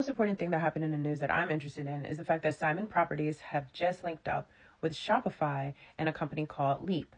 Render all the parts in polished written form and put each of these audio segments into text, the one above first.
Most important thing that happened in the news that I'm interested in is the fact that Simon Properties have just linked up with Shopify and a company called Leap.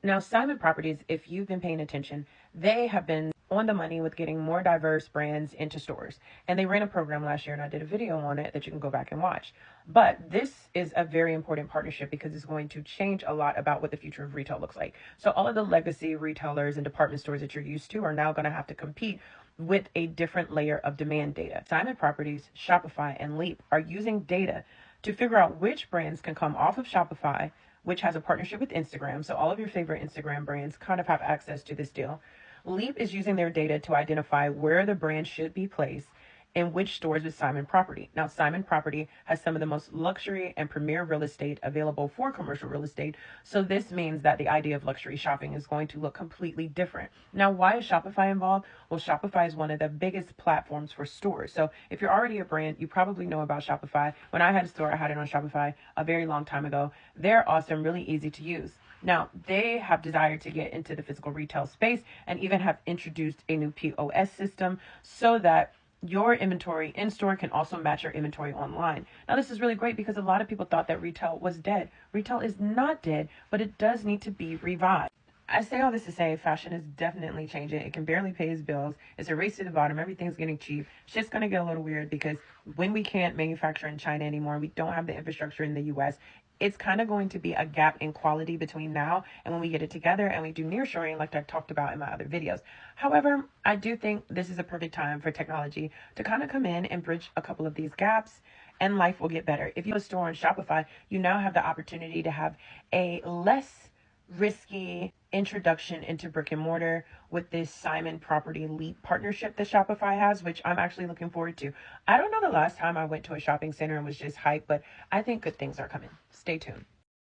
Now, Simon Properties, if you've been paying attention, they have been on the money with getting more diverse brands into stores. And they ran a program last year, and I did a video on it that you can go back and watch. But this is a very important partnership because it's going to change a lot about what the future of retail looks like. So all of the legacy retailers and department stores that you're used to are now going to have to compete with a different layer of demand data. Simon Properties, Shopify, and Leap are using data to figure out which brands can come off of Shopify, which has a partnership with Instagram. So all of your favorite Instagram brands kind of have access to this deal. Leap is using their data to identify where the brand should be placed in which stores with Simon Property. Now, Simon Property has some of the most luxury and premier real estate available for commercial real estate. So this means that the idea of luxury shopping is going to look completely different. Now, why is Shopify involved? Well, Shopify is one of the biggest platforms for stores. So if you're already a brand, you probably know about Shopify. When I had a store, I had it on Shopify a very long time ago. They're awesome, really easy to use. Now, they have desired to get into the physical retail space and even have introduced a new POS system so that your inventory in store can also match your inventory online. Now, this is really great because a lot of people thought that retail was dead. Retail is not dead, but it does need to be revived. I say all this to say fashion is definitely changing. It can barely pay its bills. It's a race to the bottom. Everything's getting cheap. Shit's going to get a little weird because when we can't manufacture in China anymore, we don't have the infrastructure in the US, it's kind of going to be a gap in quality between now and when we get it together and we do nearshoring like I talked about in my other videos. However, I do think this is a perfect time for technology to kind of come in and bridge a couple of these gaps and life will get better. If you have a store on Shopify, you now have the opportunity to have a less risky introduction into brick and mortar with this Simon Property Leap partnership that Shopify has, which I'm actually looking forward to. I don't know the last time I went to a shopping center and was just hyped, but I think good things are coming. Stay tuned.